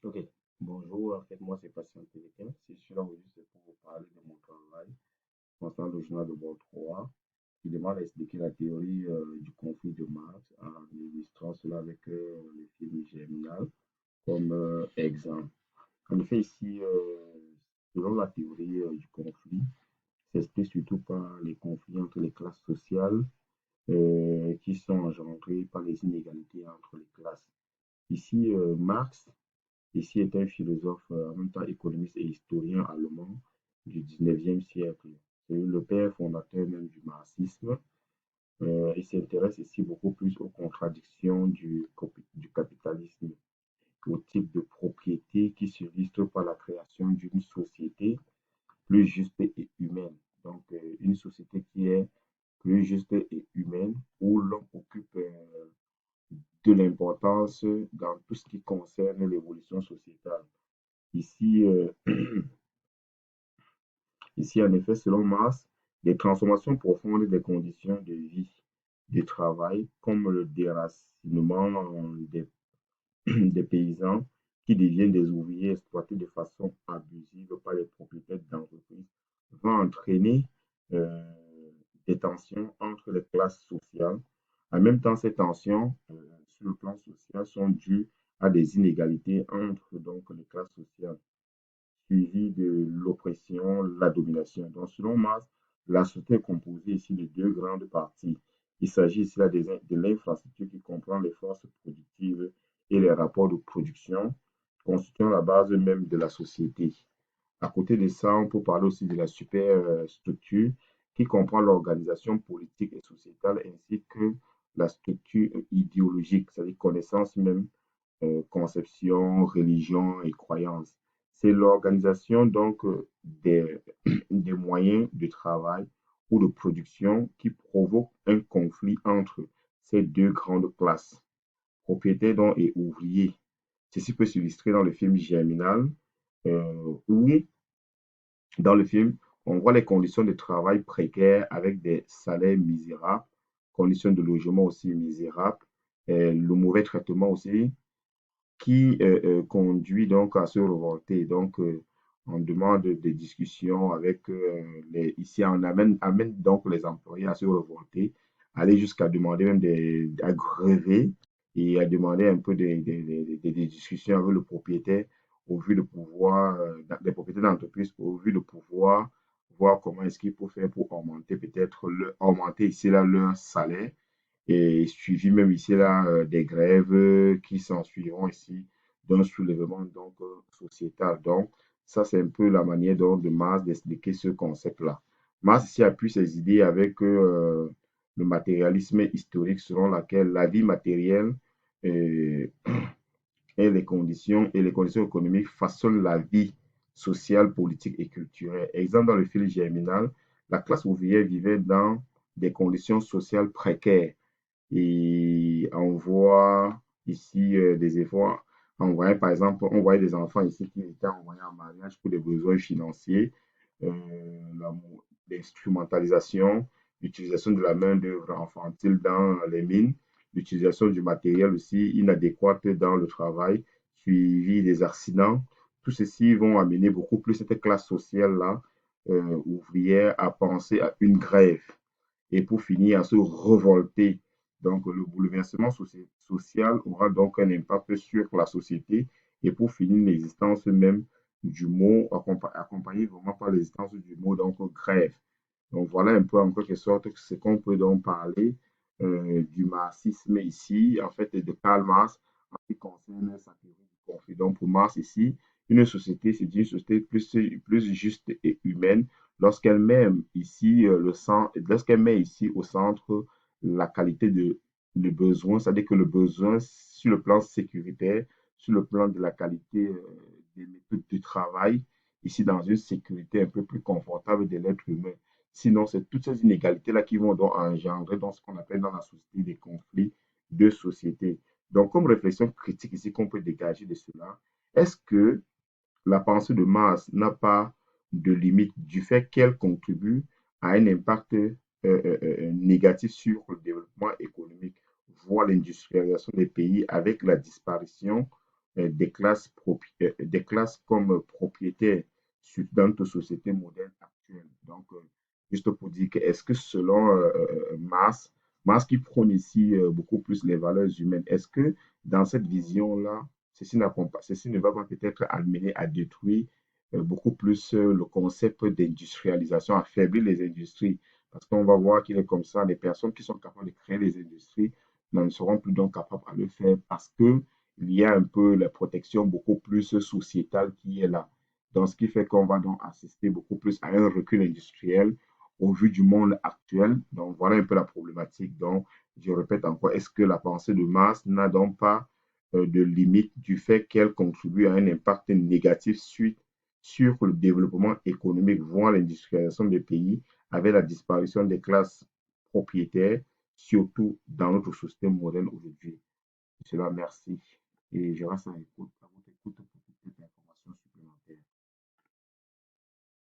Ok, bonjour, en fait, moi c'est Patient Téléquin. Si je suis là aujourd'hui, c'est pour vous parler de mon travail concernant le journal de bord 3, qui demande à expliquer la théorie du conflit de Marx en illustrant cela avec le film Germinal comme exemple. En effet, ici, selon la théorie du conflit, s'explique surtout par les conflits entre les classes sociales qui sont engendrés par les inégalités entre les classes. Ici, Marx Ici est un philosophe, en même temps économiste et historien allemand du 19e siècle. C'est le père fondateur même du marxisme. Il s'intéresse ici beaucoup plus aux contradictions du capitalisme, au type de propriété qui s'illustre par la création d'une société plus juste et humaine. Donc, une société qui est plus juste et humaine, où l'homme occupe de l'importance dans tout ce qui concerne l'évolution sociétale. Ici, Ici, en effet, selon Marx, les transformations profondes des conditions de vie, de travail, comme le déracinement des, des paysans qui deviennent des ouvriers exploités de façon abusive par les propriétaires d'entreprises, va entraîner euh, des tensions entre les classes sociales. En même temps, ces tensions, sur le plan social, sont dues à des inégalités entre donc, les classes sociales suivi de l'oppression, la domination. Donc, selon Marx, la société est composée ici de deux grandes parties. Il s'agit ici là de l'infrastructure qui comprend les forces productives et les rapports de production, constituant la base même de la société. À côté de ça, on peut parler aussi de la superstructure qui comprend l'organisation politique et sociétale ainsi que la structure idéologique, c'est-à-dire connaissance même conception, religion et croyance. C'est l'organisation donc des moyens de travail ou de production qui provoque un conflit entre ces deux grandes classes, propriétaires donc et ouvriers. Ceci peut s'illustrer dans le film Germinal, où dans le film, on voit les conditions de travail précaires avec des salaires misérables, conditions de logement aussi misérables, le mauvais traitement aussi, qui conduit donc à se révolter. Donc, on demande des discussions avec ici, on amène donc les employés à se révolter, aller jusqu'à demander même à gréver et à demander un peu des discussions avec le propriétaire au vu de pouvoir, des propriétaires d'entreprise au vu de pouvoir voir comment est-ce qu'il faut faire pour augmenter peut-être augmenter ici là leur salaire et suivi même ici là des grèves qui s'en suivront ici d'un soulèvement donc sociétal. Donc, ça, c'est un peu la manière donc, de Marx d'expliquer ce concept-là. Marx ici appuie ses idées avec le matérialisme historique selon laquelle la vie matérielle euh, et les conditions économiques façonnent la vie sociale, politique et culturelle. Exemple dans le fil germinal, la classe ouvrière vivait dans des conditions sociales précaires et on voit ici des efforts. On voyait par exemple, on voyait des enfants ici qui étaient envoyés en mariage pour des besoins financiers, l'instrumentalisation, l'utilisation de la main-d'œuvre infantile dans les mines, l'utilisation du matériel aussi inadéquate dans le travail, suivi des accidents. Tout ceci vont amener beaucoup plus cette classe sociale-là, ouvrière, à penser à une grève et pour finir à se révolter. Donc, le bouleversement social aura donc un impact sur la société et pour finir, l'existence même du mot, accompagné vraiment par l'existence du mot, donc grève. Donc, voilà un peu en quelque sorte ce qu'on peut donc parler du marxisme ici, en fait, de Karl Marx en ce qui concerne sa théorie du conflit. Donc, pour Marx ici, une société, c'est une société plus juste et humaine lorsqu'elle met ici lorsqu'elle met ici au centre la qualité de besoin, c'est-à-dire que le besoin sur le plan sécuritaire, sur le plan de la qualité des méthodes de travail, ici dans une sécurité un peu plus confortable de l'être humain. Sinon, c'est toutes ces inégalités-là qui vont donc engendrer dans ce qu'on appelle dans la société des conflits de société. Donc, comme réflexion critique ici qu'on peut dégager de cela, est-ce que la pensée de Marx n'a pas de limite du fait qu'elle contribue à un impact négatif sur le développement économique, voire l'industrialisation des pays avec la disparition des classes comme propriétaires dans notre société moderne actuelle. Donc, juste pour dire que est-ce que selon Marx qui prône ici beaucoup plus les valeurs humaines, est-ce que dans cette vision-là, ceci ne va pas peut-être amener à détruire beaucoup plus le concept d'industrialisation, affaiblir les industries? Parce qu'on va voir qu'il est comme ça, les personnes qui sont capables de créer les industries n'en seront plus donc capables à le faire parce que il y a un peu la protection beaucoup plus sociétale qui est là. Donc, ce qui fait qu'on va donc assister beaucoup plus à un recul industriel au vu du monde actuel. Donc, voilà un peu la problématique. Donc, je répète encore, est-ce que la pensée de Marx n'a donc pas de limite du fait qu'elle contribue à un impact négatif sur le développement économique, voire l'industrialisation des pays, avec la disparition des classes propriétaires, surtout dans notre société moderne aujourd'hui? Cela, merci. Et je reste à l'écoute.